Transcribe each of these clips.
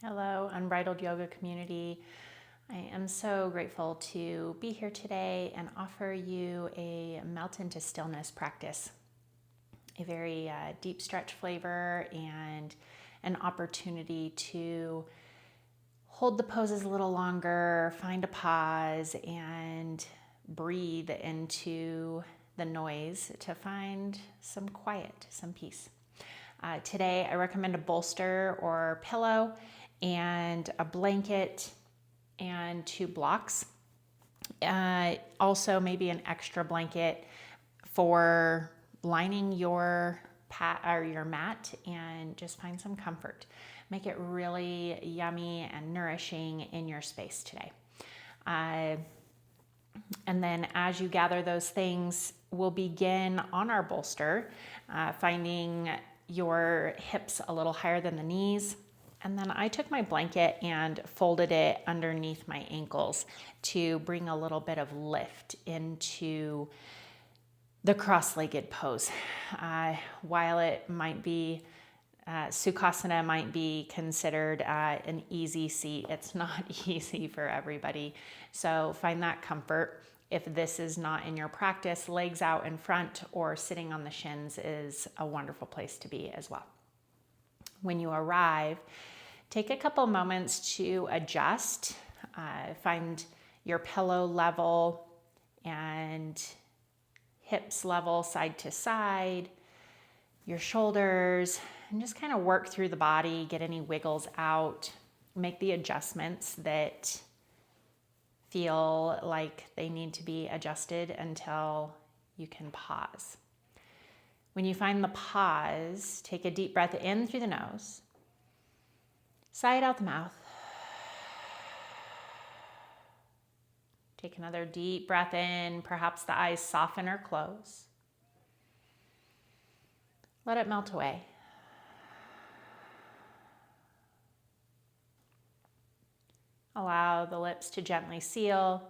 Hello, Unbridled Yoga community. I am so grateful to be here today and offer you a melt into stillness practice. A very deep stretch flavor and an opportunity to hold the poses a little longer, find a pause, and breathe into the noise to find some quiet, some peace. Today, I recommend a bolster or pillow and a blanket and 2 blocks. Also, maybe an extra blanket for lining your mat, and just find some comfort. Make it really yummy and nourishing in your space today. And then as you gather those things, we'll begin on our bolster, finding your hips a little higher than the knees. And then I took my blanket and folded it underneath my ankles to bring a little bit of lift into the cross-legged pose. While it might be, Sukhasana might be considered an easy seat, it's not easy for everybody. So find that comfort. If this is not in your practice, legs out in front or sitting on the shins is a wonderful place to be as well. When you arrive, take a couple moments to adjust, find your pillow level and hips level side to side, your shoulders, and just kind of work through the body, get any wiggles out, make the adjustments that feel like they need to be adjusted until you can pause. When you find the pause, take a deep breath in through the nose, sigh it out the mouth. Take another deep breath in, perhaps the eyes soften or close. Let it melt away. Allow the lips to gently seal,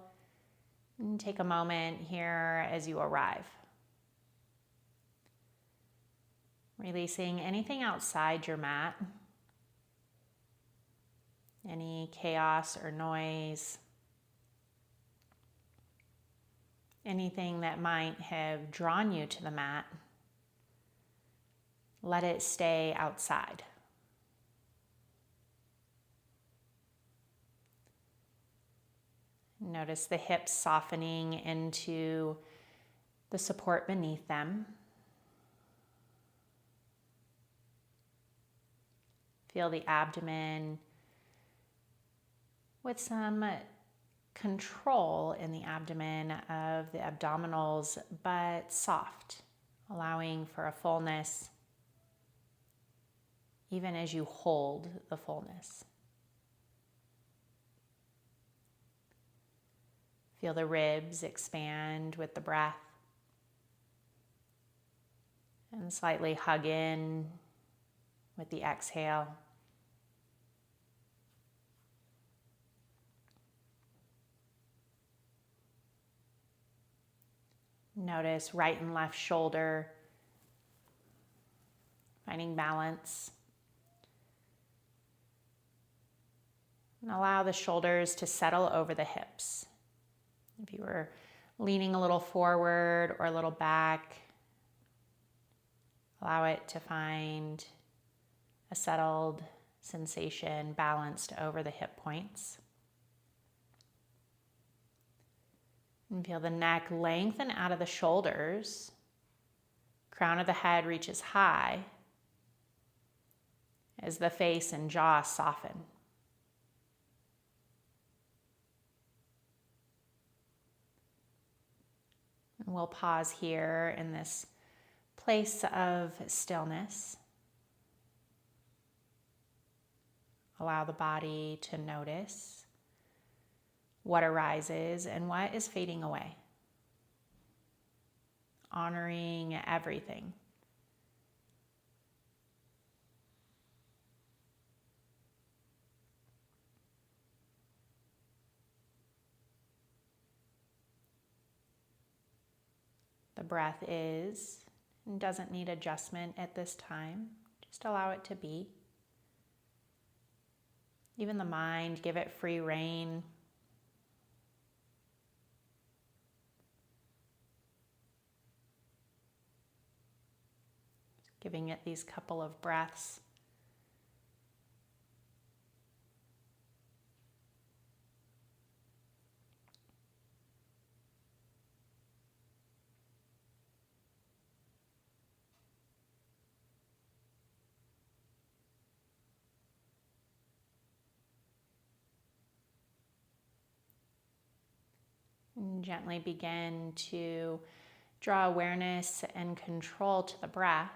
and take a moment here as you arrive. Releasing anything outside your mat, any chaos or noise, anything that might have drawn you to the mat, let it stay outside. Notice the hips softening into the support beneath them. Feel the abdomen with some control in the abdomen of the abdominals, but soft, allowing for a fullness even as you hold the fullness. Feel the ribs expand with the breath and slightly hug in with the exhale. Notice right and left shoulder, finding balance. And allow the shoulders to settle over the hips. If you were leaning a little forward or a little back, allow it to find a settled sensation balanced over the hip points. And feel the neck lengthen out of the shoulders. Crown of the head reaches high as the face and jaw soften. And we'll pause here in this place of stillness. Allow the body to notice what arises and what is fading away. Honoring everything. The breath is and doesn't need adjustment at this time. Just allow it to be. Even the mind, give it free rein. Giving it these couple of breaths. And gently begin to draw awareness and control to the breath.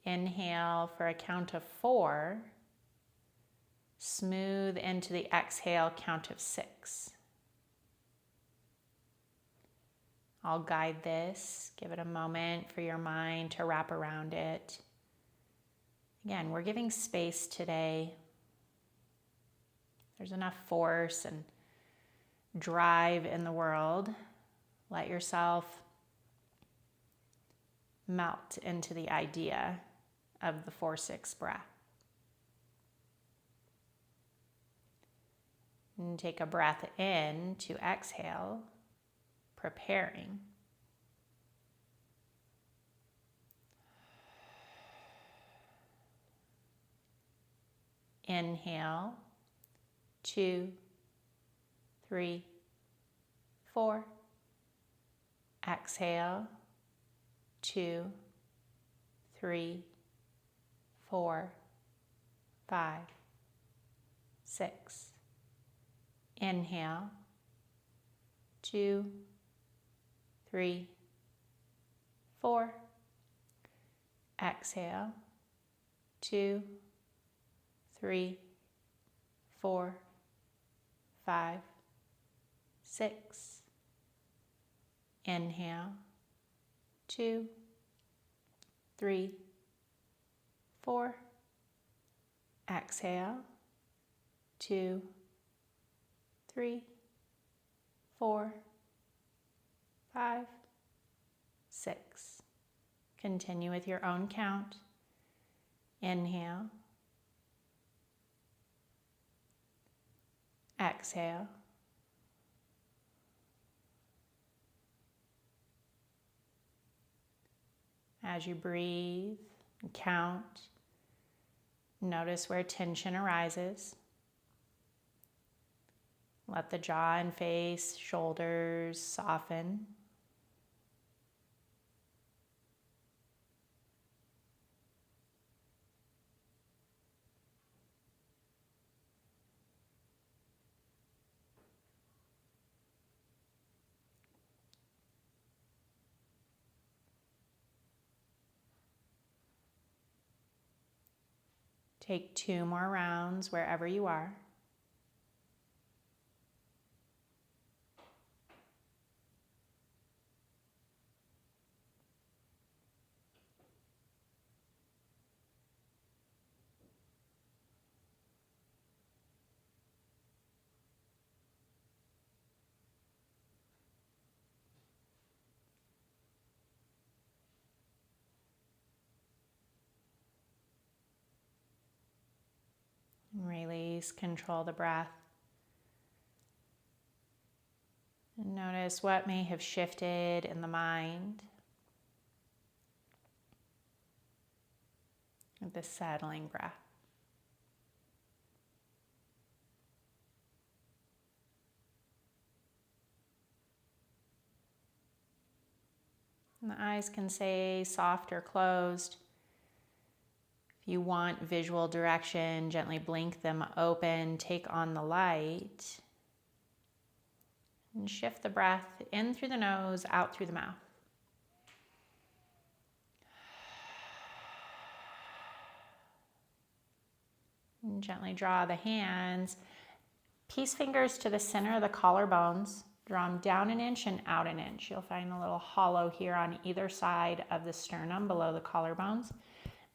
Inhale for a count of 4. Smooth into the exhale count of 6. I'll guide this. Give it a moment for your mind to wrap around it. Again, we're giving space today. There's enough force and drive in the world. Let yourself melt into the idea of the 4-6 breath. And take a breath in to exhale, preparing. Inhale, 2, 3, 4. Exhale, 2, 3, 4, 5, 6. Inhale, 2, 3, 4. Exhale, 2, 3, 4, 5, 6. Inhale, 2, 3, 4. Exhale, 2, 3, 4, 5, 6. Continue with your own count. Inhale. Exhale. As you breathe and count, notice where tension arises. Let the jaw and face, shoulders soften. Take 2 more rounds wherever you are. Release, control the breath. And notice what may have shifted in the mind. With the settling breath. And the eyes can stay soft or closed. If you want visual direction, gently blink them open, take on the light, and shift the breath in through the nose, out through the mouth. And gently draw the hands, peace fingers to the center of the collarbones. Draw them down an inch and out an inch. You'll find a little hollow here on either side of the sternum below the collarbones.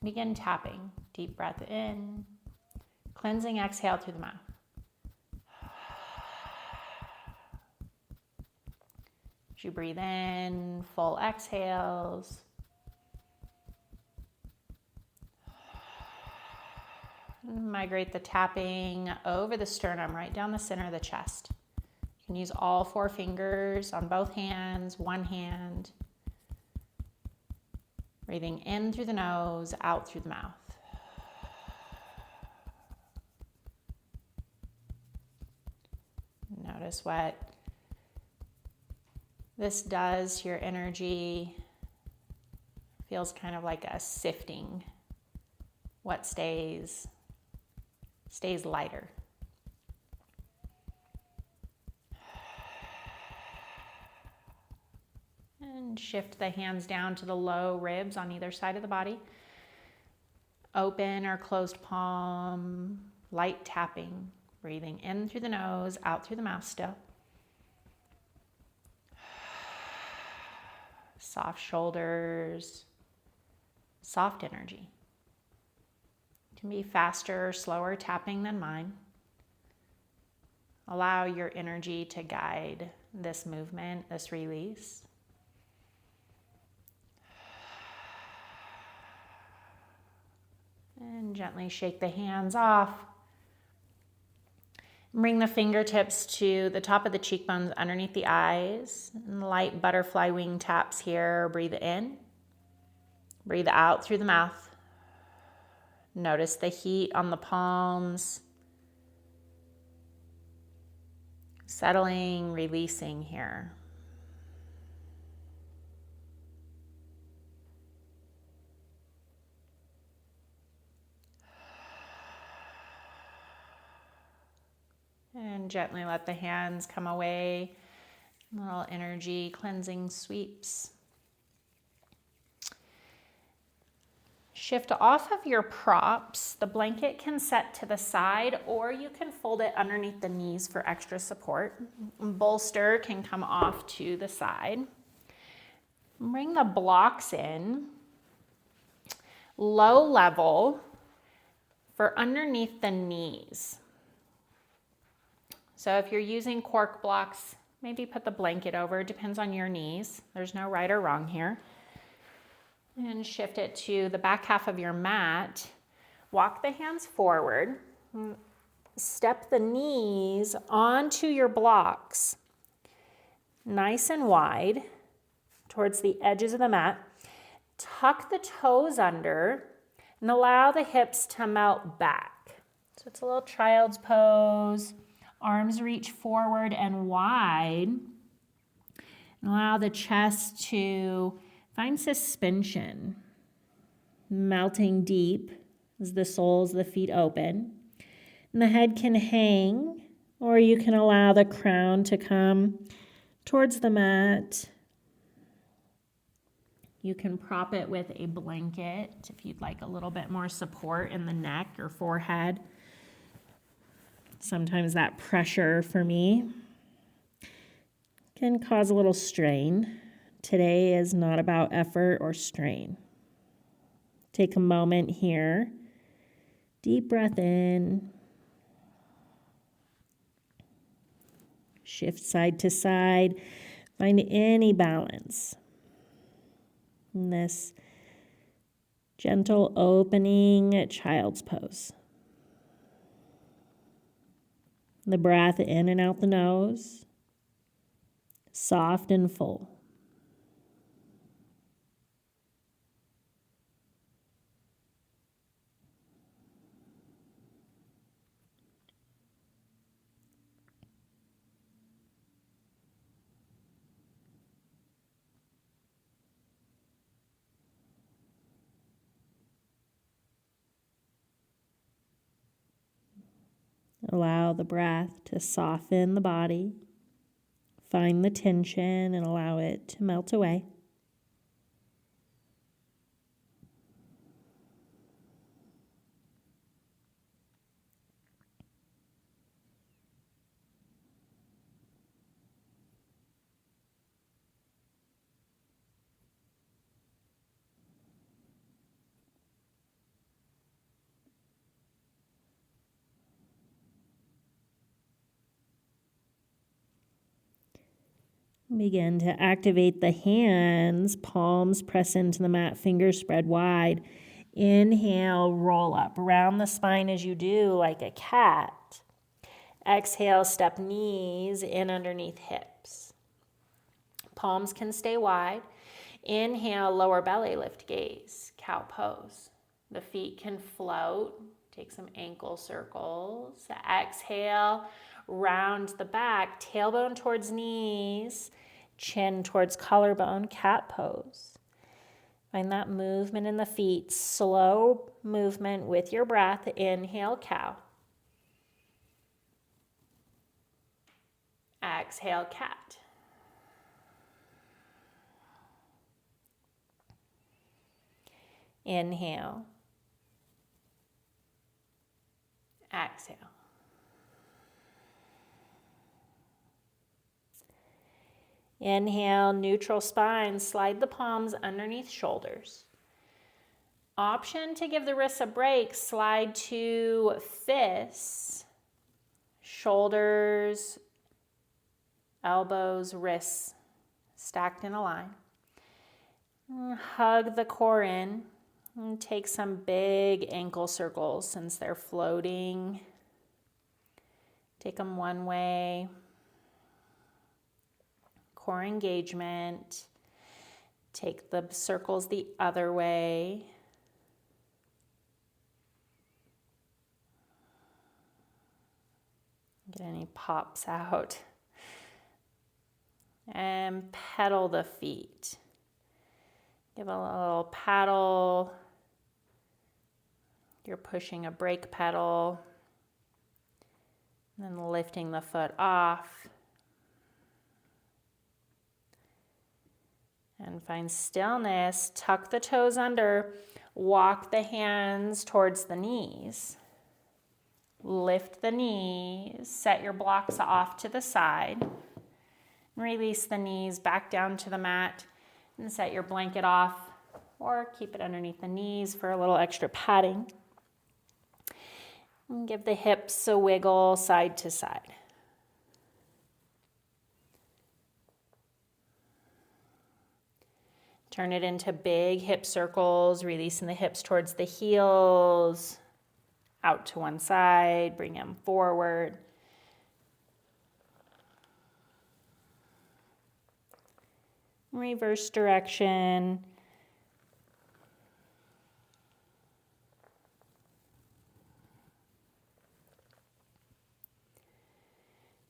Begin tapping. Deep breath in. Cleansing exhale through the mouth. As you breathe in, full exhales. Migrate the tapping over the sternum, right down the center of the chest. You can use all 4 fingers on both hands, one hand. Breathing in through the nose, out through the mouth. Notice what this does to your energy. Feels kind of like a sifting. What stays lighter. And shift the hands down to the low ribs on either side of the body. Open or closed palm, light tapping. Breathing in through the nose, out through the mouth still. Soft shoulders, soft energy. It can be faster or slower tapping than mine. Allow your energy to guide this movement, this release. And gently shake the hands off. Bring the fingertips to the top of the cheekbones underneath the eyes. And light butterfly wing taps here. Breathe in. Breathe out through the mouth. Notice the heat on the palms. Settling, releasing here. And gently let the hands come away. Little energy cleansing sweeps. Shift off of your props. The blanket can set to the side, or you can fold it underneath the knees for extra support. Bolster can come off to the side. Bring the blocks in. Low level for underneath the knees. So if you're using cork blocks, maybe put the blanket over. It depends on your knees. There's no right or wrong here. And shift it to the back half of your mat. Walk the hands forward. Step the knees onto your blocks, nice and wide, towards the edges of the mat. Tuck the toes under and allow the hips to melt back. So it's a little child's pose. Arms reach forward and wide. And allow the chest to find suspension, melting deep as the soles of the feet open. And the head can hang, or you can allow the crown to come towards the mat. You can prop it with a blanket if you'd like a little bit more support in the neck or forehead. Sometimes that pressure for me can cause a little strain. Today is not about effort or strain. Take a moment here. Deep breath in. Shift side to side. Find any balance in this gentle opening child's pose. The breath in and out the nose, soft and full. Allow the breath to soften the body. Find the tension and allow it to melt away. Begin to activate the hands, palms press into the mat, fingers spread wide. Inhale, roll up. Round the spine as you do, like a cat. Exhale, step knees in underneath hips. Palms can stay wide. Inhale, lower belly, lift gaze, cow pose. The feet can float. Take some ankle circles. Exhale, round the back, tailbone towards knees, chin towards collarbone, cat pose. Find that movement in the feet, slow movement with your breath. Inhale, cow. Exhale, cat. Inhale. Exhale. Inhale, neutral spine, slide the palms underneath shoulders. Option to give the wrists a break, slide to fists, shoulders, elbows, wrists stacked in a line. Hug the core in and take some big ankle circles since they're floating. Take them one way. Core engagement. Take the circles the other way. Get any pops out. And pedal the feet. Give a little paddle. You're pushing a brake pedal. And then lifting the foot off. And find stillness. Tuck the toes under. Walk the hands towards the knees. Lift the knees. Set your blocks off to the side. Release the knees back down to the mat. And set your blanket off. Or keep it underneath the knees for a little extra padding. And give the hips a wiggle side to side. Turn it into big hip circles, releasing the hips towards the heels, out to one side, bring them forward. Reverse direction.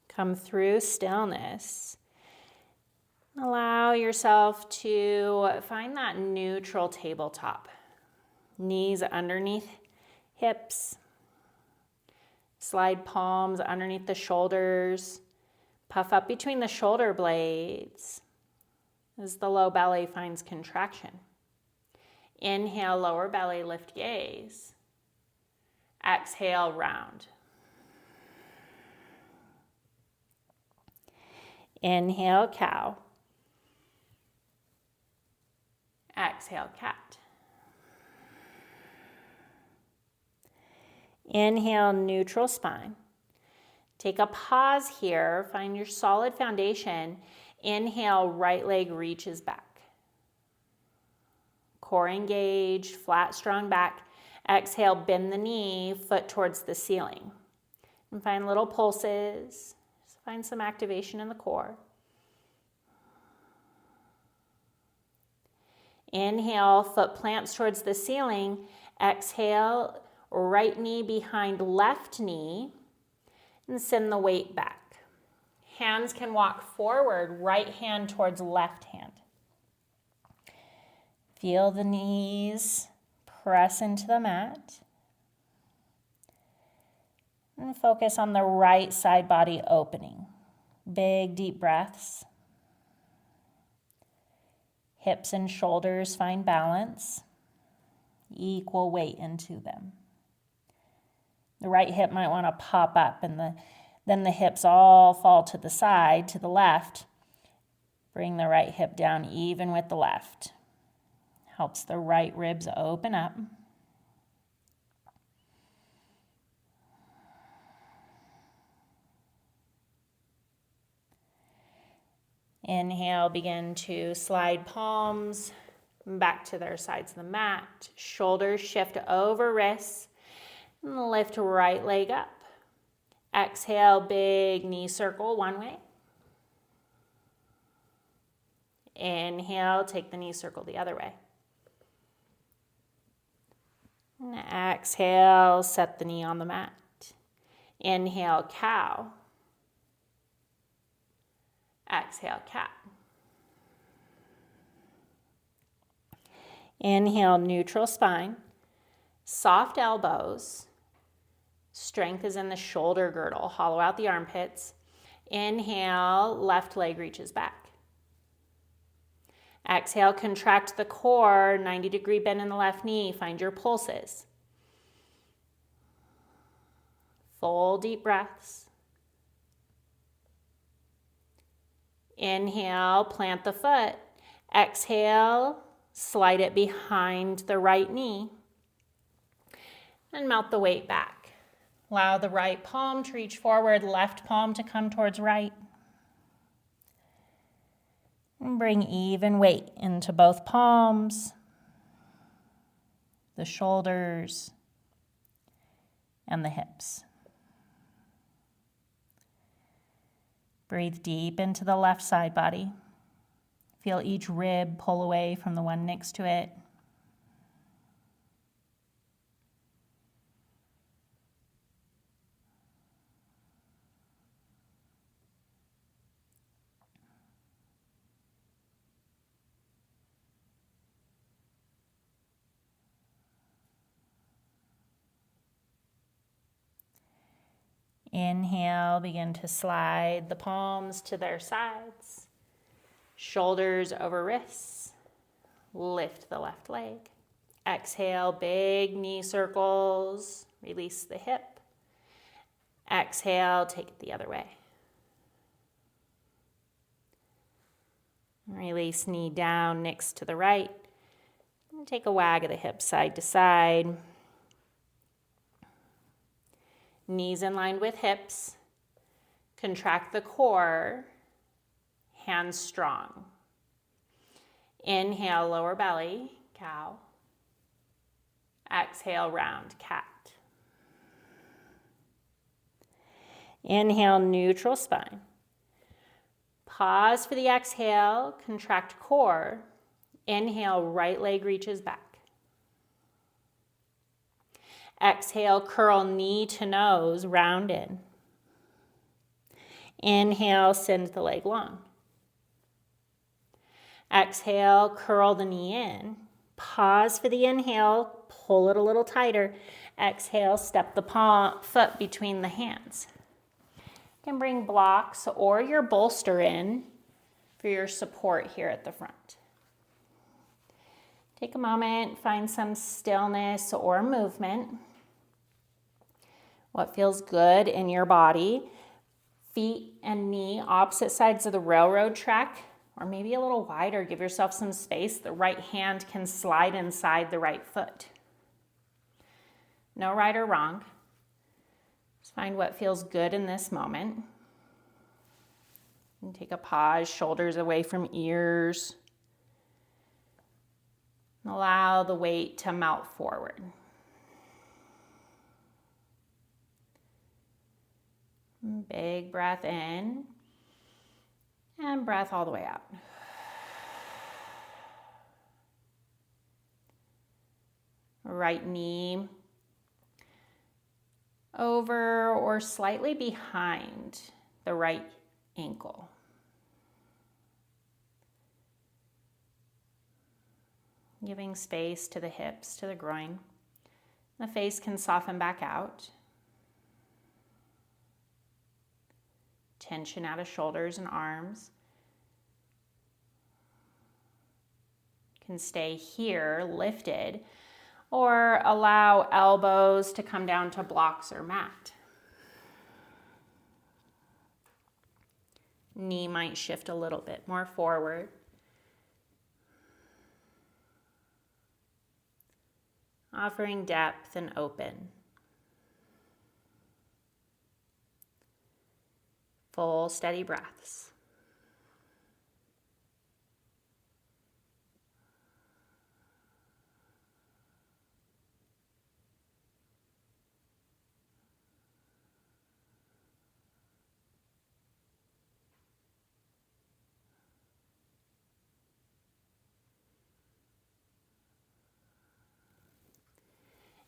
Come through stillness. Allow yourself to find that neutral tabletop. Knees underneath hips. Slide palms underneath the shoulders. Puff up between the shoulder blades as the low belly finds contraction. Inhale, lower belly, lift gaze. Exhale, round. Inhale, cow. Exhale, cat. Inhale, neutral spine. Take a pause here. Find your solid foundation. Inhale, right leg reaches back. Core engaged, flat, strong back. Exhale, bend the knee, foot towards the ceiling. And find little pulses. Just find some activation in the core. Inhale, foot plants towards the ceiling. Exhale, right knee behind left knee. And send the weight back. Hands can walk forward, right hand towards left hand. Feel the knees press into the mat. And focus on the right side body opening. Big, deep breaths. Hips and shoulders find balance. Equal weight into them. The right hip might want to pop up and then the hips all fall to the side, to the left. Bring the right hip down even with the left. Helps the right ribs open up. Inhale, begin to slide palms back to their sides of the mat. Shoulders shift over wrists. And lift right leg up. Exhale, big knee circle one way. Inhale, take the knee circle the other way. And exhale, set the knee on the mat. Inhale, cow. Exhale, cat. Inhale, neutral spine. Soft elbows. Strength is in the shoulder girdle. Hollow out the armpits. Inhale, left leg reaches back. Exhale, contract the core, 90-degree bend in the left knee. Find your pulses. Full deep breaths. Inhale, plant the foot. Exhale, slide it behind the right knee. And melt the weight back. Allow the right palm to reach forward, left palm to come towards right. And bring even weight into both palms, the shoulders, and the hips. Breathe deep into the left side body. Feel each rib pull away from the one next to it. Inhale, begin to slide the palms to their sides. Shoulders over wrists. Lift the left leg. Exhale, big knee circles. Release the hip. Exhale, take it the other way. Release knee down next to the right. And take a wag of the hips side to side. Knees in line with hips. Contract the core. Hands strong. Inhale, lower belly, cow. Exhale, round cat. Inhale, neutral spine. Pause for the exhale, contract core. Inhale, right leg reaches back. Exhale, curl knee to nose, round in. Inhale, send the leg long. Exhale, curl the knee in. Pause for the inhale, pull it a little tighter. Exhale, step the foot between the hands. You can bring blocks or your bolster in for your support here at the front. Take a moment, find some stillness or movement. What feels good in your body. Feet and knee opposite sides of the railroad track, or maybe a little wider. Give yourself some space. The right hand can slide inside the right foot. No right or wrong. Just find what feels good in this moment. And take a pause, shoulders away from ears. And allow the weight to melt forward. Big breath in. And breath all the way out. Right knee over or slightly behind the right ankle. Giving space to the hips, to the groin. The face can soften back out. Tension out of shoulders and arms. Can stay here, lifted, or allow elbows to come down to blocks or mat. Knee might shift a little bit more forward. Offering depth and open. Full, steady breaths.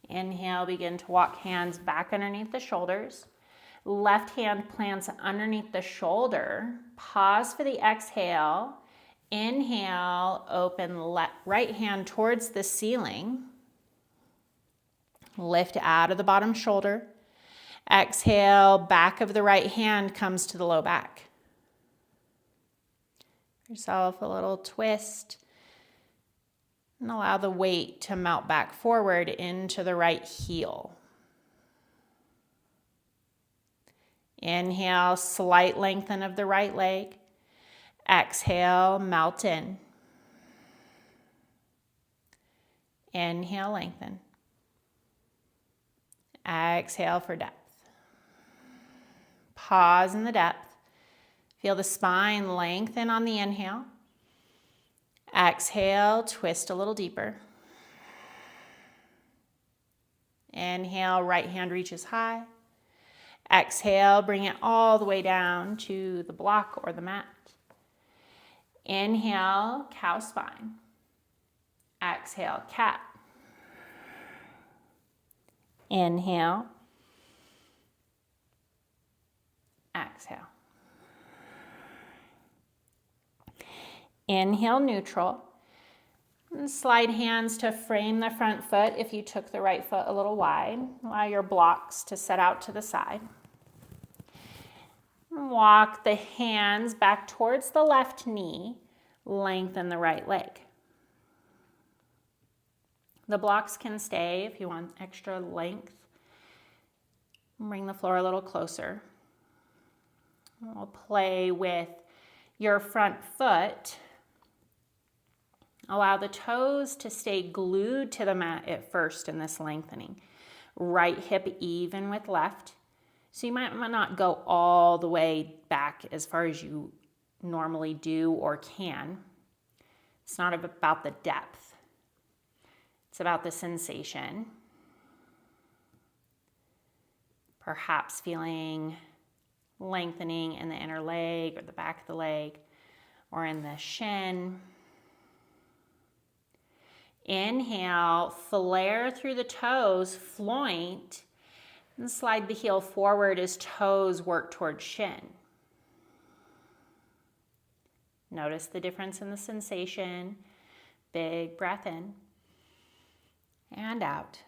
Inhale, begin to walk hands back underneath the shoulders. Left hand plants underneath the shoulder. Pause for the exhale. Inhale, open right hand towards the ceiling. Lift out of the bottom shoulder. Exhale, back of the right hand comes to the low back. Give yourself a little twist. And allow the weight to melt back forward into the right heel. Inhale, slight lengthen of the right leg. Exhale, melt in. Inhale, lengthen. Exhale for depth. Pause in the depth. Feel the spine lengthen on the inhale. Exhale, twist a little deeper. Inhale, right hand reaches high. Exhale, bring it all the way down to the block or the mat. Inhale, cow spine. Exhale, cat. Inhale. Exhale. Inhale, neutral. And slide hands to frame the front foot if you took the right foot a little wide. Allow your blocks to set out to the side. And walk the hands back towards the left knee. Lengthen the right leg. The blocks can stay if you want extra length. Bring the floor a little closer. We'll play with your front foot. Allow the toes to stay glued to the mat at first in this lengthening. Right hip even with left. So you might not go all the way back as far as you normally do or can. It's not about the depth. It's about the sensation. Perhaps feeling lengthening in the inner leg or the back of the leg or in the shin. Inhale, flare through the toes, floint, and slide the heel forward as toes work towards shin. Notice the difference in the sensation. Big breath in and out.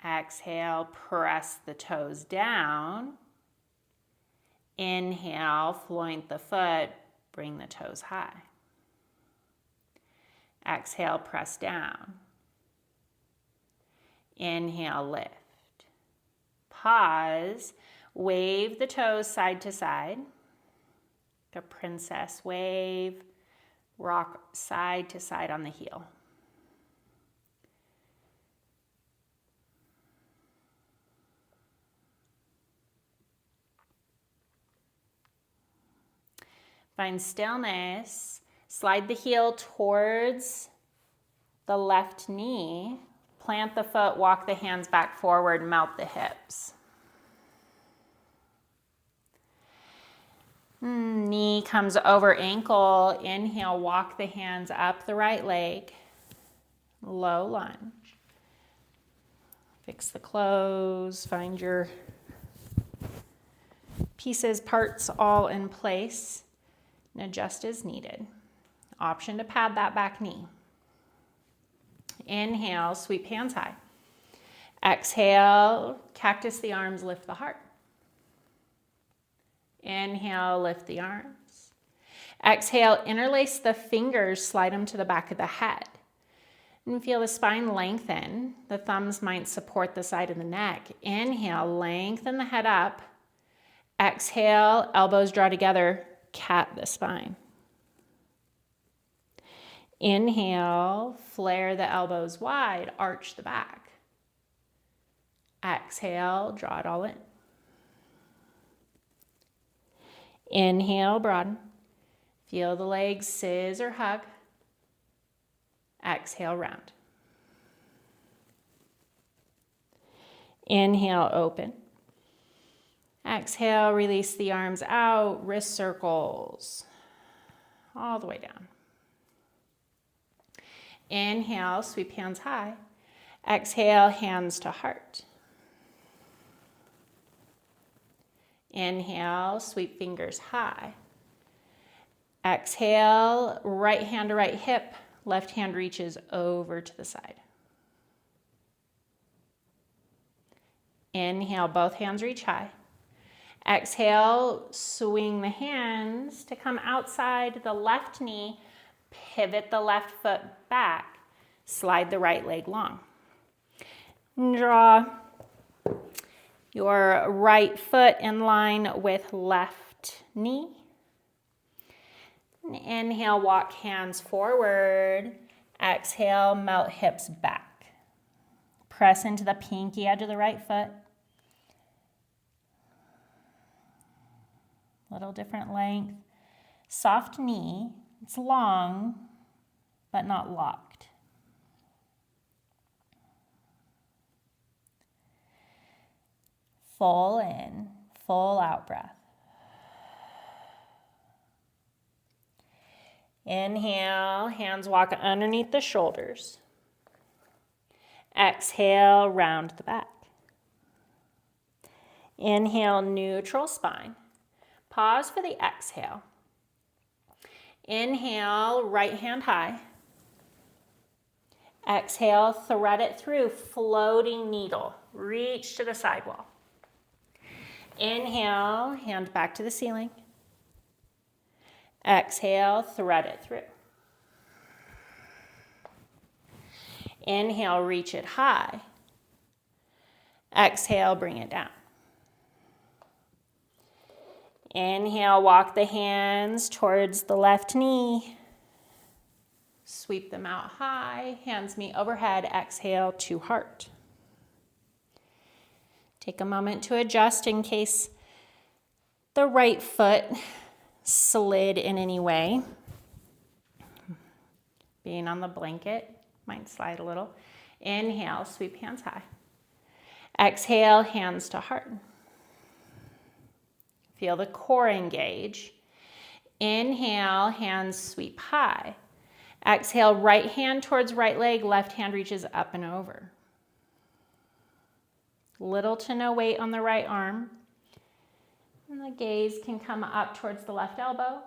Exhale, press the toes down. Inhale, floint the foot, bring the toes high. Exhale, press down. Inhale, lift. Pause, wave the toes side to side. A princess wave, rock side to side on the heel. Find stillness. Slide the heel towards the left knee. Plant the foot, walk the hands back forward, melt the hips. Knee comes over ankle. Inhale, walk the hands up the right leg. Low lunge. Fix the clothes. Find your pieces, parts all in place. And adjust as needed. Option to pad that back knee. Inhale, sweep hands high. Exhale, cactus the arms, lift the heart. Inhale, lift the arms. Exhale, interlace the fingers, slide them to the back of the head. And feel the spine lengthen. The thumbs might support the side of the neck. Inhale, lengthen the head up. Exhale, elbows draw together. Cat the spine. Inhale, flare the elbows wide, arch the back. Exhale, draw it all in. Inhale, broaden. Feel the legs scissor hug. Exhale, round. Inhale, open. Exhale, release the arms out, wrist circles, all the way down. Inhale, sweep hands high. Exhale, hands to heart. Inhale, sweep fingers high. Exhale, right hand to right hip, left hand reaches over to the side. Inhale, both hands reach high. Exhale, swing the hands to come outside the left knee, pivot the left foot back, slide the right leg long. Draw your right foot in line with left knee. Inhale, walk hands forward. Exhale, melt hips back. Press into the pinky edge of the right foot. Little different length. Soft knee. It's long, but not locked. Full in, full out breath. Inhale, hands walk underneath the shoulders. Exhale, round the back. Inhale, neutral spine. Pause for the exhale. Inhale, right hand high. Exhale, thread it through, floating needle. Reach to the sidewall. Inhale, hand back to the ceiling. Exhale, thread it through. Inhale, reach it high. Exhale, bring it down. Inhale, walk the hands towards the left knee. Sweep them out high, hands meet overhead. Exhale to heart. Take a moment to adjust in case the right foot slid in any way. Being on the blanket might slide a little. Inhale, sweep hands high. Exhale, hands to heart. Feel the core engage. Inhale, hands sweep high. Exhale, right hand towards right leg, left hand reaches up and over. Little to no weight on the right arm. And the gaze can come up towards the left elbow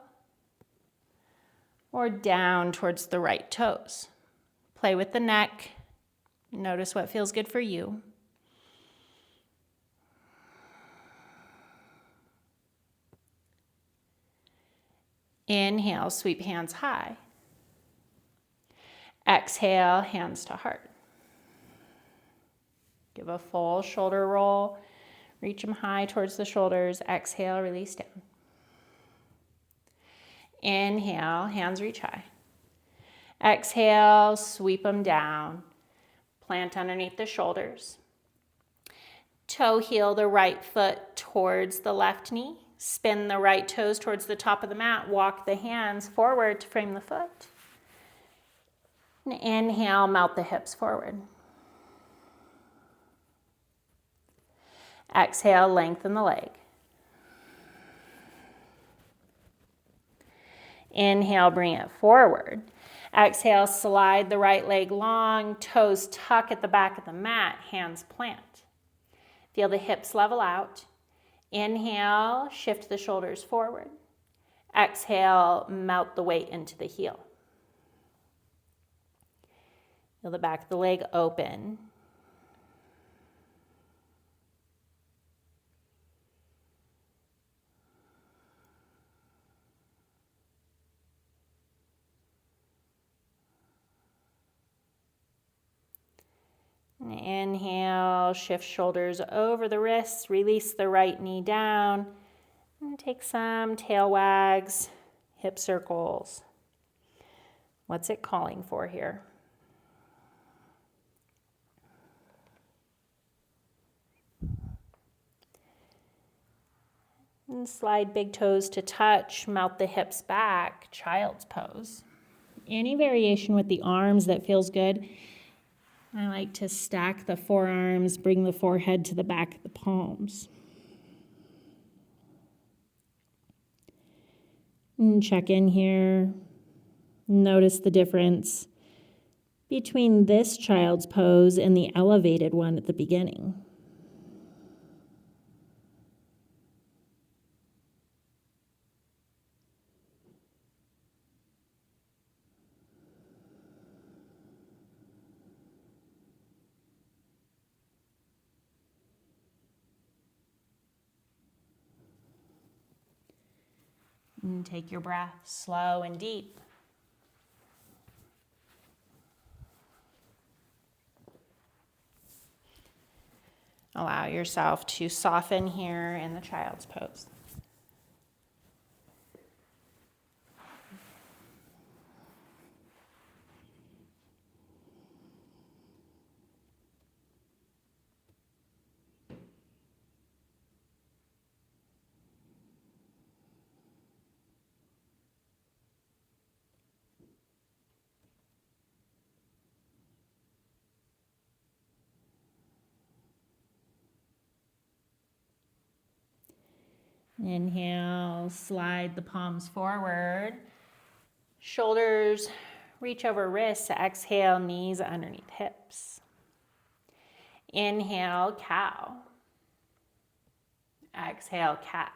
or down towards the right toes. Play with the neck. Notice what feels good for you. Inhale, sweep hands high. Exhale, hands to heart. Give a full shoulder roll. Reach them high towards the shoulders. Exhale, release down. Inhale, hands reach high. Exhale, sweep them down. Plant underneath the shoulders. Toe heel the right foot towards the left knee. Spin the right toes towards the top of the mat. Walk the hands forward to frame the foot. And inhale, melt the hips forward. Exhale, lengthen the leg. Inhale, bring it forward. Exhale, slide the right leg long, toes tuck at the back of the mat, hands plant. Feel the hips level out. Inhale, shift the shoulders forward. Exhale, melt the weight into the heel. Feel the back of the leg open. Inhale, shift shoulders over the wrists, release the right knee down, and take some tail wags, hip circles. What's it calling for here? And slide big toes to touch, melt the hips back, child's pose. Any variation with the arms that feels good. I like to stack the forearms, bring the forehead to the back of the palms. And check in here. Notice the difference between this child's pose and the elevated one at the beginning. And take your breath slow and deep. Allow yourself to soften here in the child's pose. Inhale, slide the palms forward. Shoulders reach over wrists. Exhale, knees underneath hips. Inhale, cow. Exhale, cat.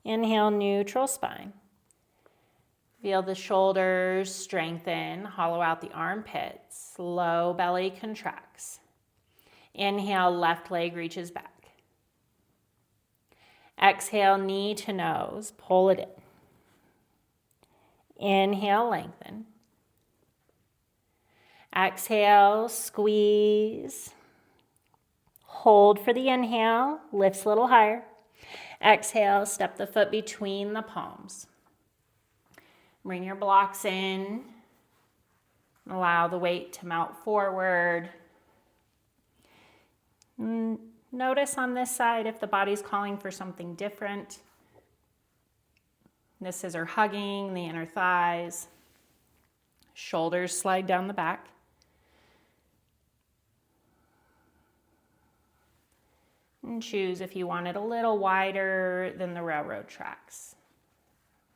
Inhale, neutral spine. Feel the shoulders strengthen, hollow out the armpits. Low belly contracts. Inhale, left leg reaches back. Exhale, knee to nose, pull it in. Inhale, lengthen. Exhale, squeeze. Hold for the inhale, lifts a little higher. Exhale, step the foot between the palms. Bring your blocks in. Allow the weight to melt forward. Notice on this side if the body's calling for something different. This is our hugging the inner thighs. Shoulders slide down the back. And choose if you want it a little wider than the railroad tracks.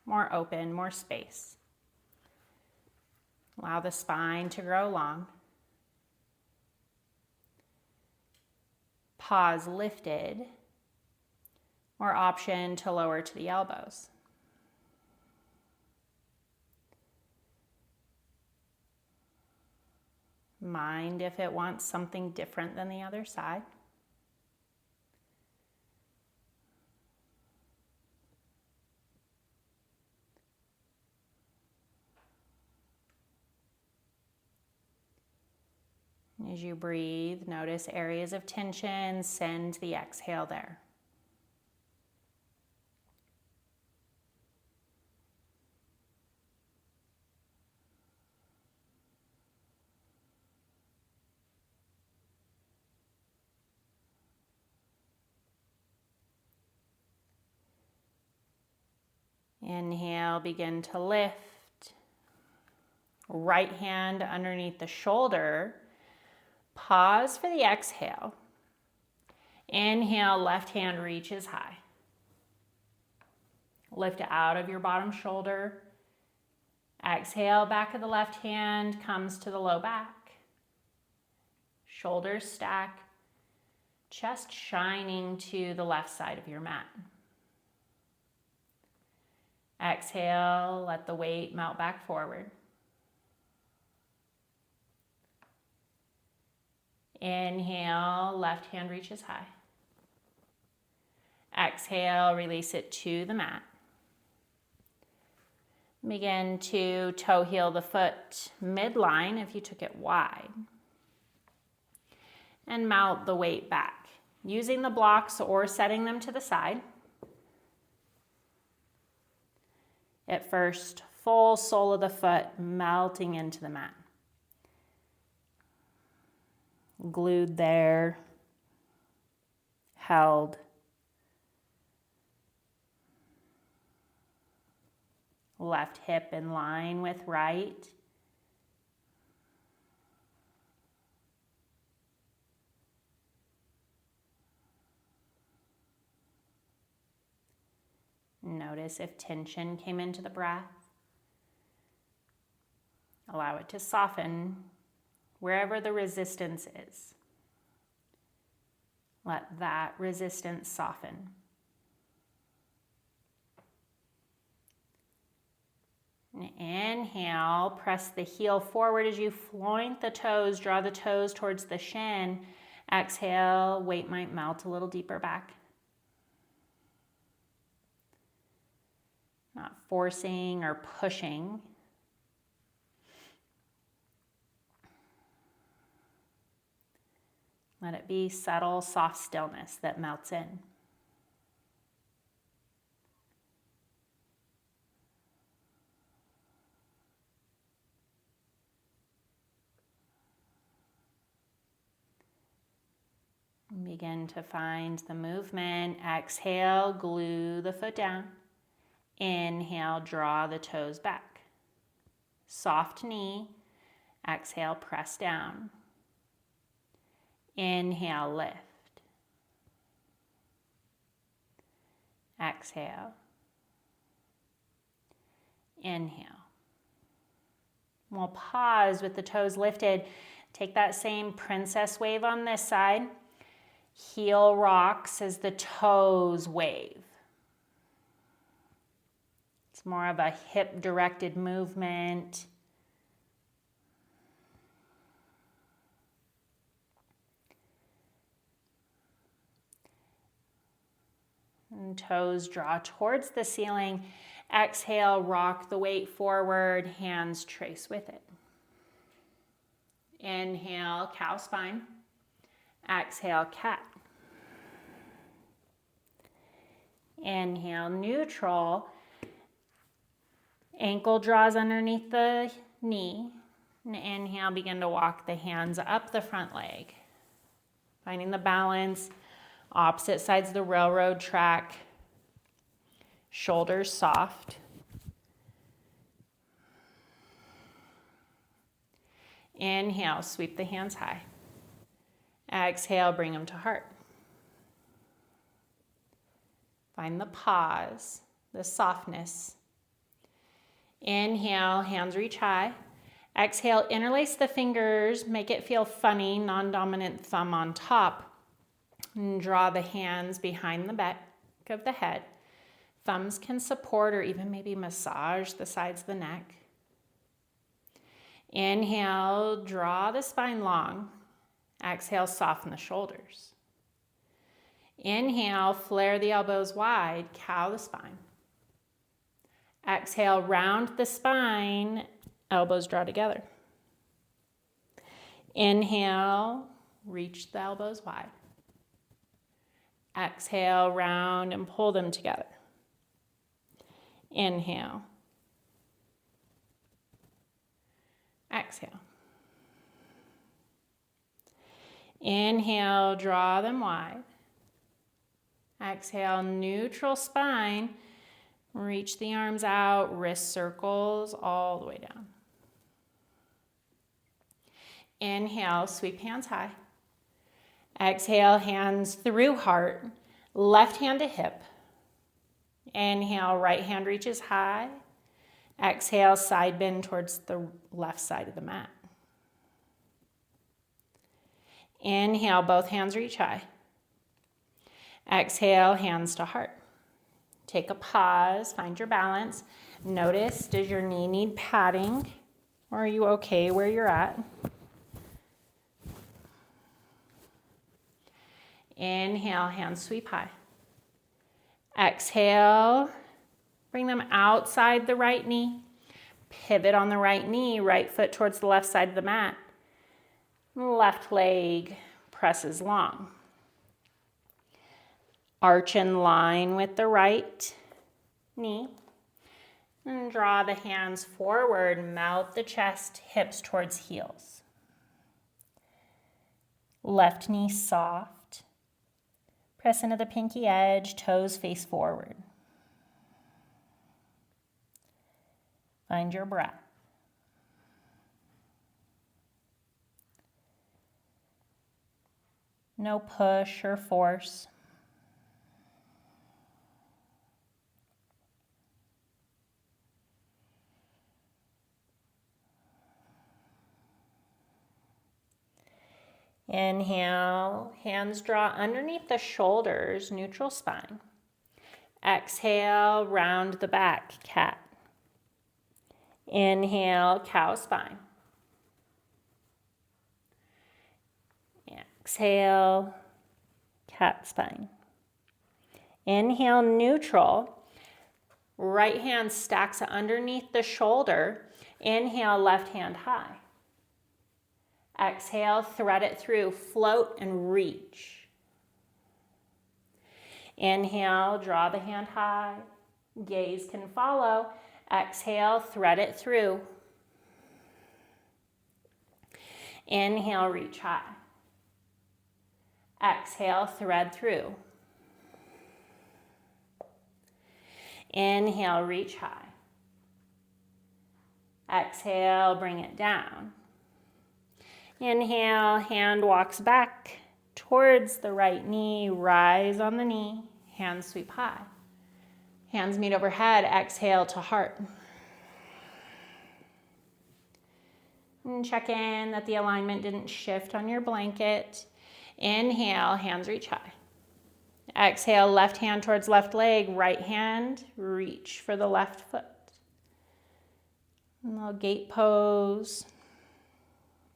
More open, more space. Allow the spine to grow long. Pause lifted, or option to lower to the elbows. Mind if it wants something different than the other side. As you breathe, notice areas of tension, send the exhale there. Inhale, begin to lift. Right hand underneath the shoulder. Pause for the exhale. Inhale, left hand reaches high. Lift out of your bottom shoulder. Exhale, back of the left hand comes to the low back. Shoulders stack. Chest shining to the left side of your mat. Exhale, let the weight melt back forward. Inhale, left hand reaches high. Exhale, release it to the mat. Begin to toe heel the foot midline if you took it wide. And mount the weight back, using the blocks or setting them to the side. At first, full sole of the foot melting into the mat. Glued there, held. Left hip in line with right. Notice if tension came into the breath. Allow it to soften wherever the resistance is. Let that resistance soften. And inhale, press the heel forward as you point the toes, draw the toes towards the shin. Exhale, weight might melt a little deeper back. Not forcing or pushing. Let it be subtle, soft stillness that melts in. Begin to find the movement. Exhale, glue the foot down. Inhale, draw the toes back. Soft knee. Exhale, press down. Inhale, lift. Exhale. Inhale. We'll pause with the toes lifted. Take that same princess wave on this side. Heel rocks as the toes wave. It's more of a hip-directed movement. And toes draw towards the ceiling. Exhale, rock the weight forward, hands trace with it. Inhale, cow spine. Exhale, cat. Inhale, neutral. Ankle draws underneath the knee. And inhale, begin to walk the hands up the front leg. Finding the balance. Opposite sides of the railroad track. Shoulders soft. Inhale, sweep the hands high. Exhale, bring them to heart. Find the pause, the softness. Inhale, hands reach high. Exhale, interlace the fingers, make it feel funny, non-dominant thumb on top. And draw the hands behind the back of the head. Thumbs can support or even maybe massage the sides of the neck. Inhale, draw the spine long. Exhale, soften the shoulders. Inhale, flare the elbows wide, cow the spine. Exhale, round the spine, elbows draw together. Inhale, reach the elbows wide. Exhale, round and pull them together. Inhale. Exhale. Inhale, draw them wide. Exhale, neutral spine. Reach the arms out, wrist circles all the way down. Inhale, sweep hands high. Exhale, hands through heart, left hand to hip. Inhale, right hand reaches high. Exhale, side bend towards the left side of the mat. Inhale, both hands reach high. Exhale, hands to heart. Take a pause, find your balance. Notice, does your knee need padding? Or are you okay where you're at? Inhale, hands sweep high. Exhale, bring them outside the right knee. Pivot on the right knee, right foot towards the left side of the mat. Left leg presses long. Arch in line with the right knee. And draw the hands forward, melt the chest, hips towards heels. Left knee soft. Press into the pinky edge, toes face forward. Find your breath. No push or force. Inhale, hands draw underneath the shoulders, neutral spine. Exhale, round the back, cat. Inhale, cow spine. Exhale, cat spine. Inhale, neutral. Right hand stacks underneath the shoulder. Inhale, left hand high. Exhale, thread it through, float and reach. Inhale, draw the hand high. Gaze can follow. Exhale, thread it through. Inhale, reach high. Exhale, thread through. Inhale, reach high. Exhale, bring it down. Inhale, hand walks back towards the right knee, rise on the knee, hands sweep high. Hands meet overhead, exhale to heart. And check in that the alignment didn't shift on your blanket. Inhale, hands reach high. Exhale, left hand towards left leg, right hand, reach for the left foot. A little gate pose.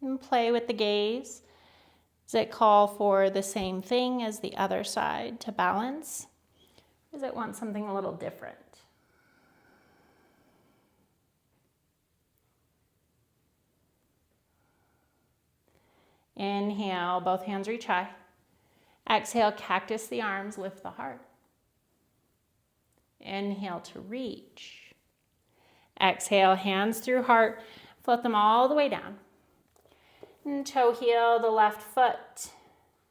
And play with the gaze. Does it call for the same thing as the other side to balance? Does it want something a little different? Inhale, both hands reach high. Exhale, cactus the arms, lift the heart. Inhale to reach. Exhale, hands through heart, float them all the way down. And toe heel the left foot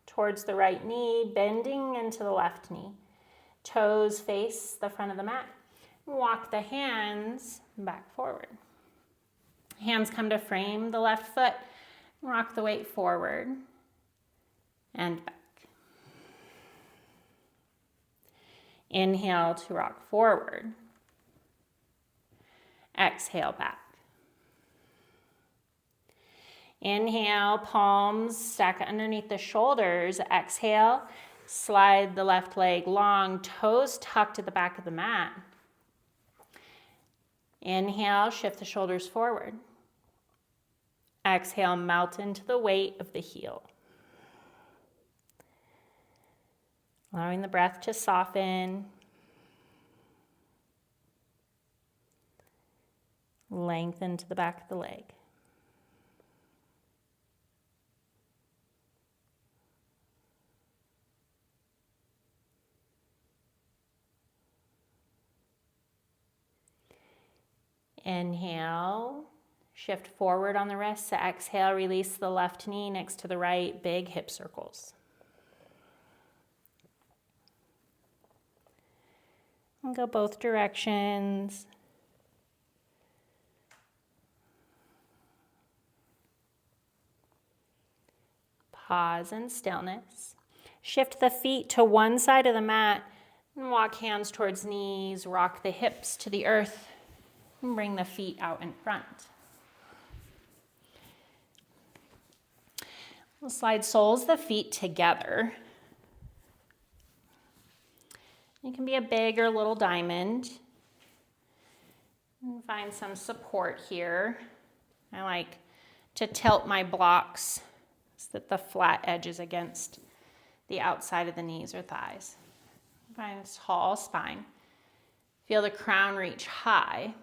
towards the right knee, bending into the left knee. Toes face the front of the mat. Walk the hands back forward. Hands come to frame the left foot. Rock the weight forward and back. Inhale to rock forward. Exhale back. Inhale, palms stack underneath the shoulders. Exhale, slide the left leg long, toes tucked at the back of the mat. Inhale, shift the shoulders forward. Exhale, melt into the weight of the heel. Allowing the breath to soften. Lengthen to the back of the leg. Inhale, shift forward on the wrists. Exhale, release the left knee next to the right, big hip circles. And go both directions. Pause in stillness. Shift the feet to one side of the mat and walk hands towards knees. Rock the hips to the earth and bring the feet out in front. We'll slide soles of the feet together. It can be a big or little diamond. And find some support here. I like to tilt my blocks so that the flat edge is against the outside of the knees or thighs. Find a tall spine. Feel the crown reach high.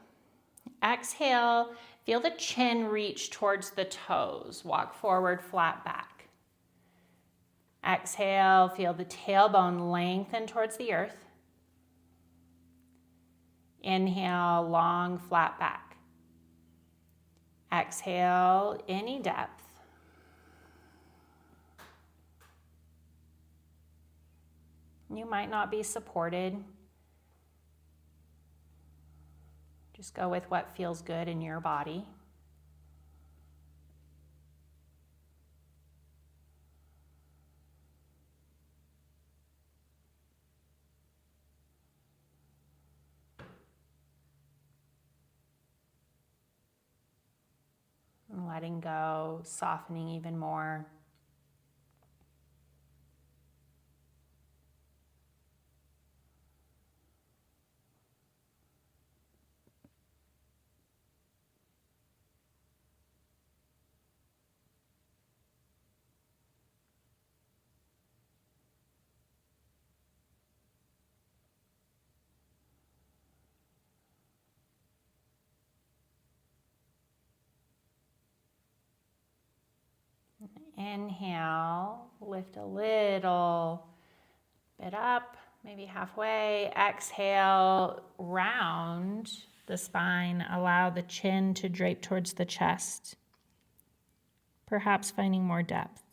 Exhale, feel the chin reach towards the toes. Walk forward, flat back. Exhale, feel the tailbone lengthen towards the earth. Inhale, long, flat back. Exhale, any depth. You might not be supported. Just go with what feels good in your body. And letting go, softening even more. Inhale, lift a little bit up, maybe halfway. Exhale, round the spine. Allow the chin to drape towards the chest, perhaps finding more depth.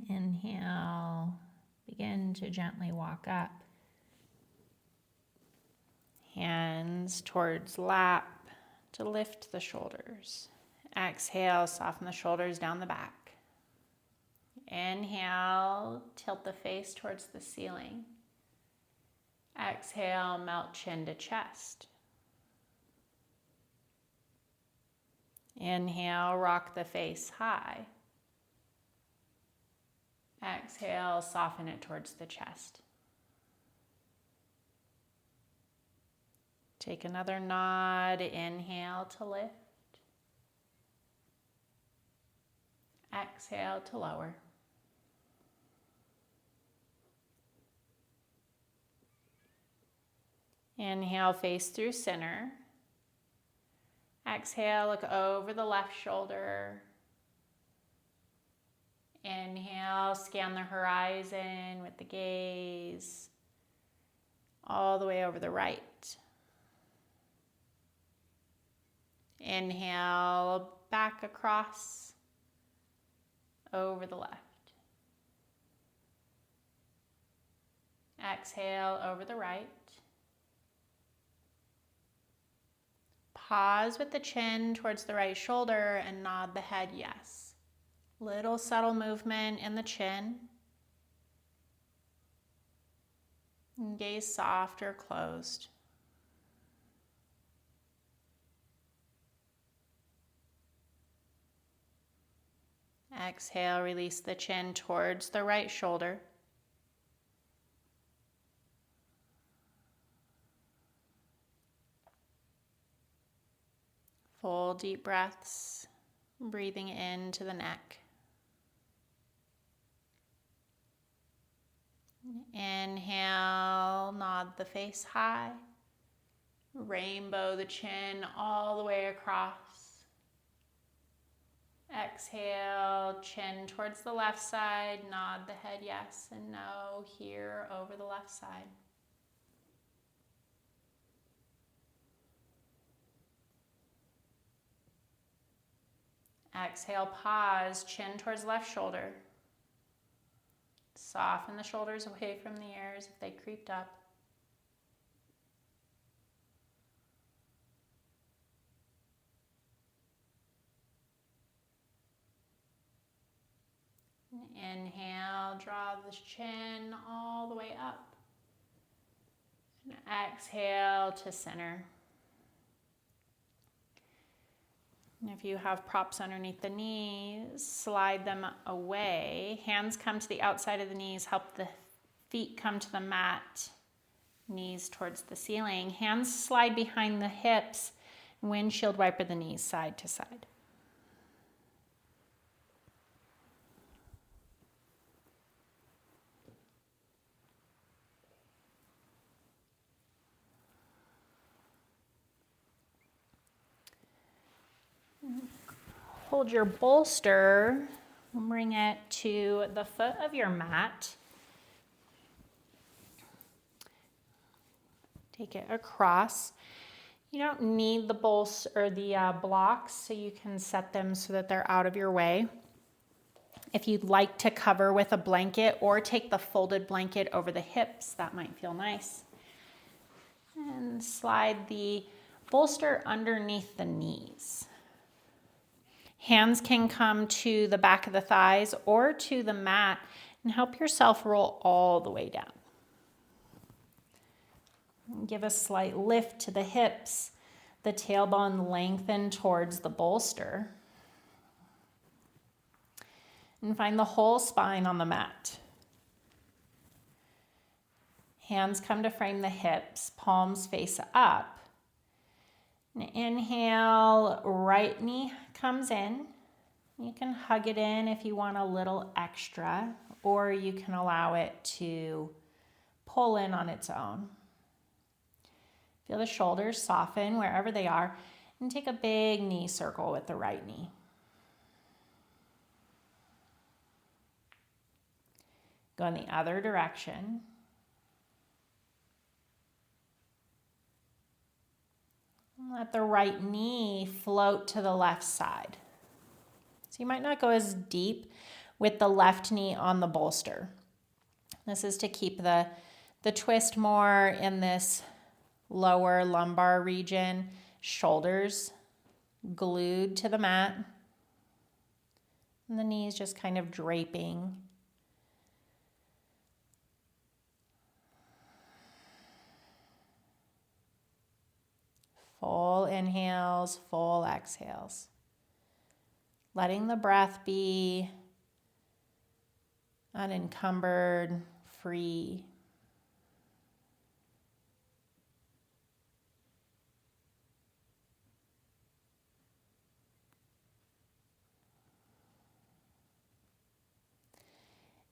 Inhale, begin to gently walk up. Hands towards lap to lift the shoulders. Exhale, soften the shoulders down the back. Inhale, tilt the face towards the ceiling. Exhale, melt chin to chest. Inhale, rock the face high. Exhale, soften it towards the chest. Take another nod. Inhale to lift. Exhale to lower. Inhale, face through center. Exhale, look over the left shoulder. Inhale, scan the horizon with the gaze all the way over the right. Inhale, back across over the left. Exhale, over the right. Pause with the chin towards the right shoulder and nod the head yes. Little subtle movement in the chin. And gaze soft or closed. Exhale, release the chin towards the right shoulder. Full deep breaths, breathing into the neck. Inhale, nod the face high. Rainbow the chin all the way across. Exhale, chin towards the left side, nod the head yes and no here over the left side. Exhale, pause, chin towards left shoulder. Soften the shoulders away from the ears if they creeped up. Inhale, draw the chin all the way up. And exhale to center. And if you have props underneath the knees, slide them away. Hands come to the outside of the knees, help the feet come to the mat, knees towards the ceiling. Hands slide behind the hips, windshield wiper the knees side to side. Hold your bolster, bring it to the foot of your mat. Take it across. You don't need the bolster or the blocks, so you can set them so that they're out of your way. If you'd like to cover with a blanket or take the folded blanket over the hips, that might feel nice. And slide the bolster underneath the knees. Hands can come to the back of the thighs or to the mat and help yourself roll all the way down. Give a slight lift to the hips, the tailbone lengthen towards the bolster. And find the whole spine on the mat. Hands come to frame the hips, palms face up. And inhale, right knee comes in. You can hug it in if you want a little extra, or you can allow it to pull in on its own. Feel the shoulders soften wherever they are, and take a big knee circle with the right knee. Go in the other direction. Let the right knee float to the left side. So you might not go as deep with the left knee on the bolster. This is to keep the twist more in this lower lumbar region, shoulders glued to the mat, and the knees just kind of draping. Full inhales, full exhales. Letting the breath be unencumbered, free.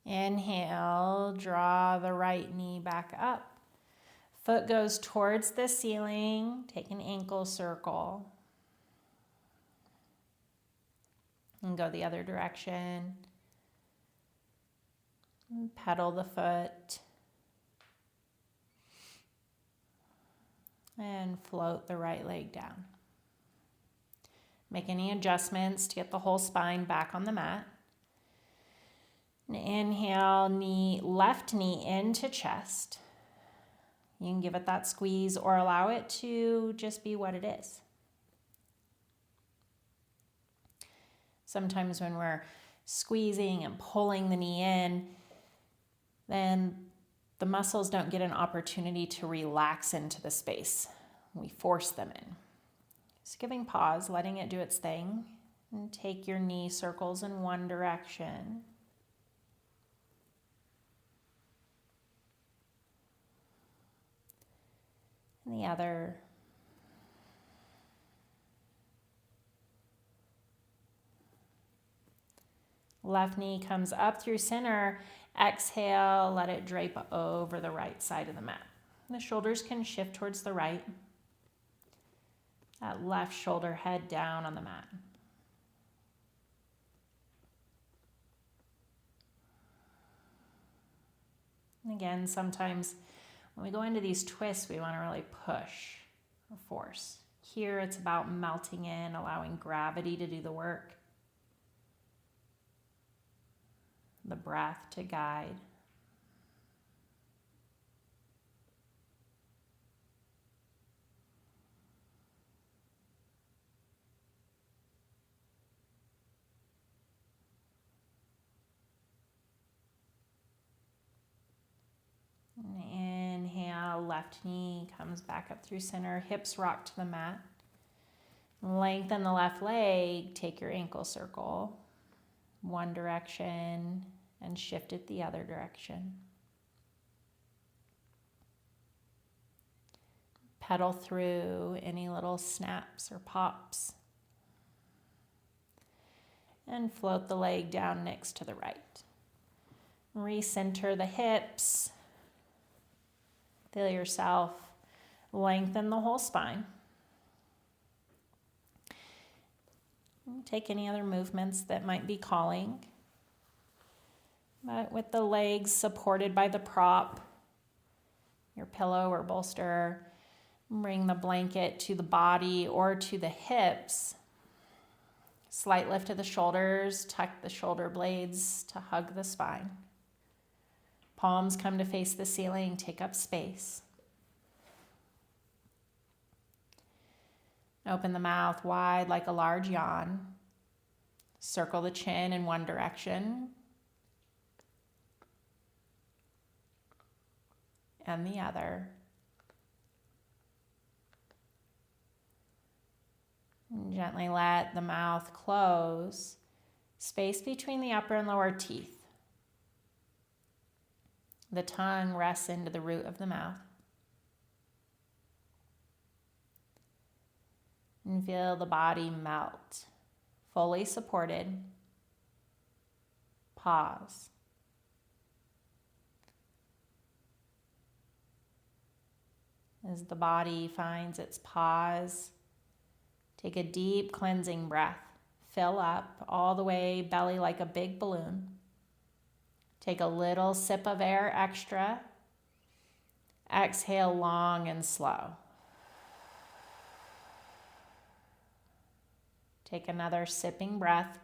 Inhale, draw the right knee back up. Foot goes towards the ceiling. Take an ankle circle. And go the other direction. And pedal the foot. And float the right leg down. Make any adjustments to get the whole spine back on the mat. And inhale, left knee into chest. You can give it that squeeze or allow it to just be what it is. Sometimes when we're squeezing and pulling the knee in, then the muscles don't get an opportunity to relax into the space. We force them in. Just giving pause, letting it do its thing, and take your knee circles in one direction. And the other. Left knee comes up through center. Exhale, let it drape over the right side of the mat. The shoulders can shift towards the right. That left shoulder head down on the mat. And again, sometimes when we go into these twists, we want to really push or force. Here it's about melting in, allowing gravity to do the work. The breath to guide. Inhale, left knee comes back up through center, hips rock to the mat. Lengthen the left leg, take your ankle circle, one direction, and shift it the other direction. Pedal through any little snaps or pops. And float the leg down next to the right. Recenter the hips. Feel yourself lengthen the whole spine. Take any other movements that might be calling. But with the legs supported by the prop, your pillow or bolster, bring the blanket to the body or to the hips. Slight lift of the shoulders, tuck the shoulder blades to hug the spine. Palms come to face the ceiling, take up space. Open the mouth wide like a large yawn. Circle the chin in one direction and the other. And gently let the mouth close, space between the upper and lower teeth. The tongue rests into the root of the mouth. And feel the body melt, fully supported. Pause. As the body finds its pause, take a deep cleansing breath. Fill up all the way, belly like a big balloon. Take a little sip of air extra. Exhale long and slow. Take another sipping breath.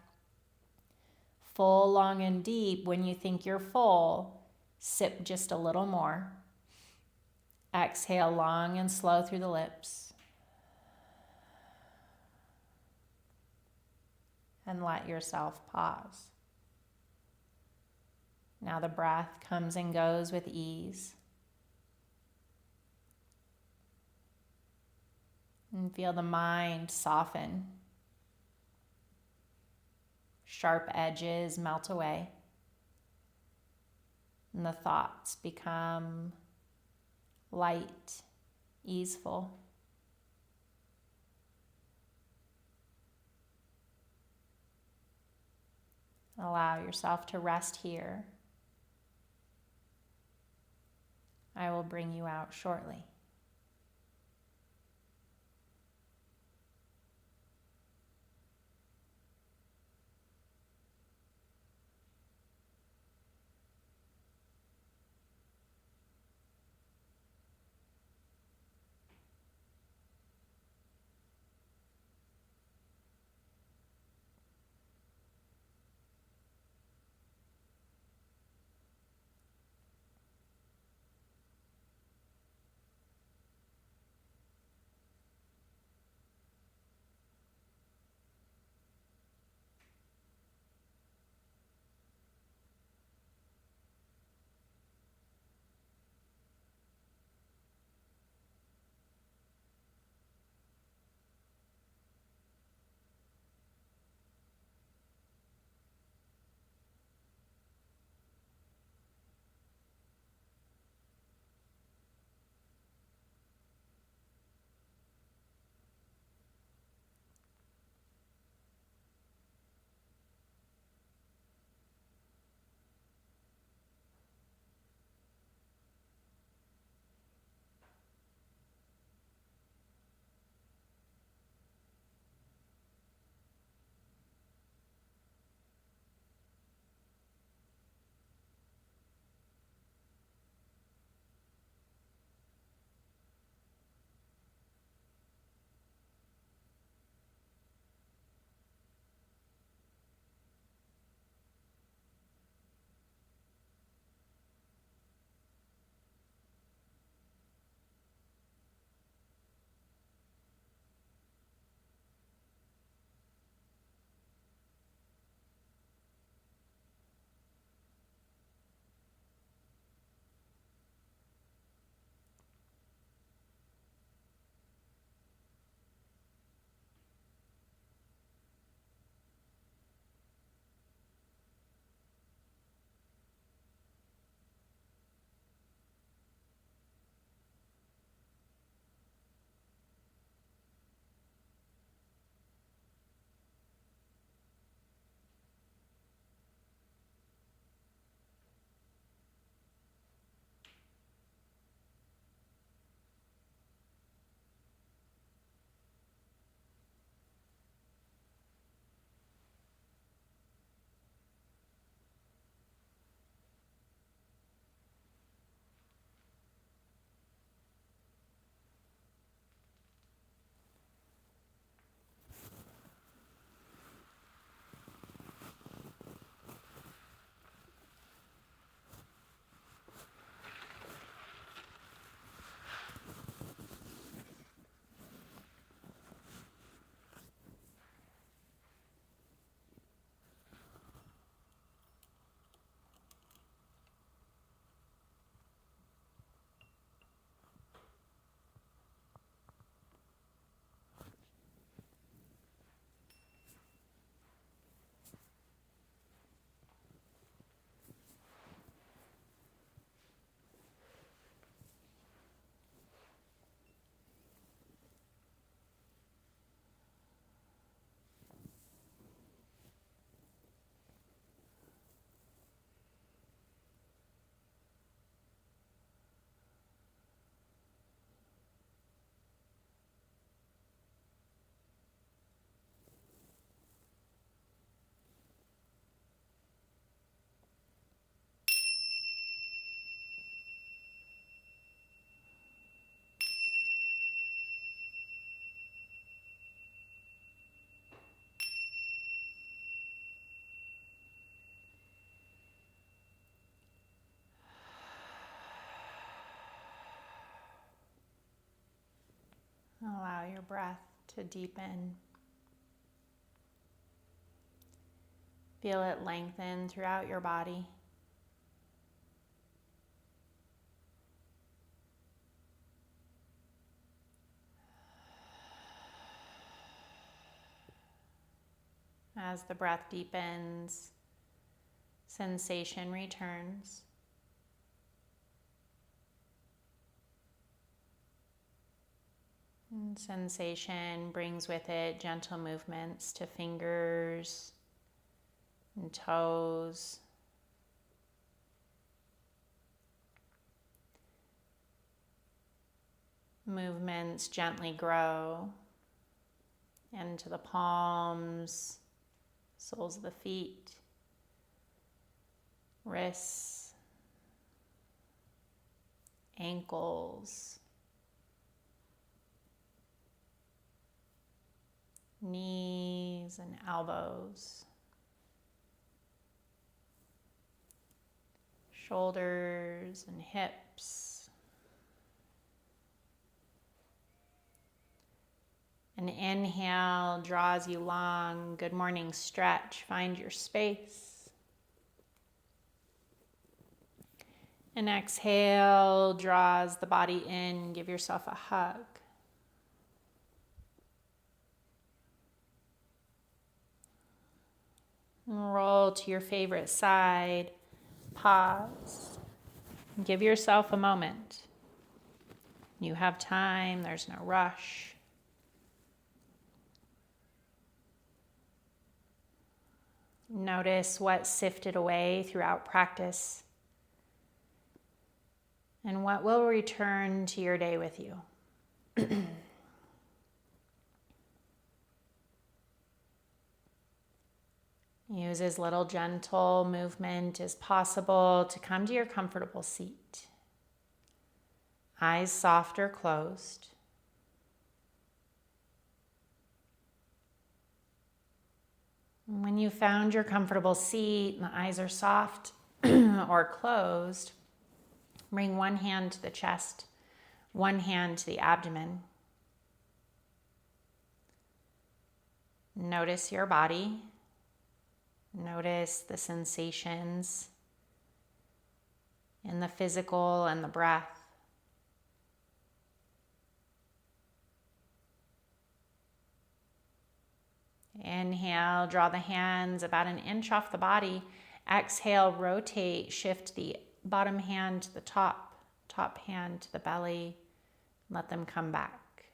Full, long, and deep. When you think you're full, sip just a little more. Exhale long and slow through the lips. And let yourself pause. Now the breath comes and goes with ease. And feel the mind soften. Sharp edges melt away. And the thoughts become light, easeful. Allow yourself to rest here. I will bring you out shortly. Allow your breath to deepen. Feel it lengthen throughout your body. As the breath deepens, sensation returns. And sensation brings with it gentle movements to fingers and toes. Movements gently grow into the palms, soles of the feet, wrists, ankles, knees and elbows, shoulders and hips. An inhale draws you long. Good morning stretch. Find your space. An exhale draws the body in. Give yourself a hug. Roll to your favorite side. Pause. Give yourself a moment. You have time. There's no rush. Notice what sifted away throughout practice and what will return to your day with you. Use as little gentle movement as possible to come to your comfortable seat. Eyes soft or closed. When you found your comfortable seat and the eyes are soft or closed, bring one hand to the chest, one hand to the abdomen. Notice your body. Notice the sensations in the physical and the breath. Inhale, draw the hands about an inch off the body. Exhale, rotate, shift the bottom hand to the top hand to the belly. Let them come back.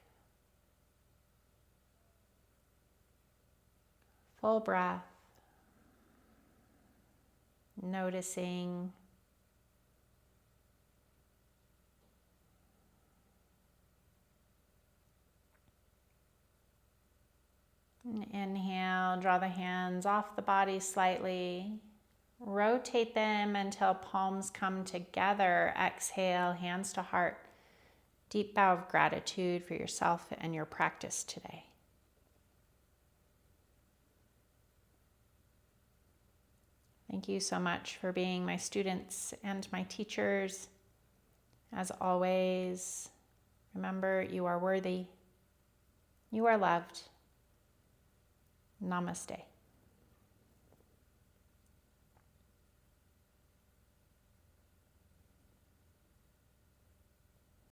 Full breath. Noticing. Inhale, draw the hands off the body slightly. Rotate them until palms come together. Exhale, hands to heart. Deep bow of gratitude for yourself and your practice today. Thank you so much for being my students and my teachers. As always, remember you are worthy. You are loved. Namaste.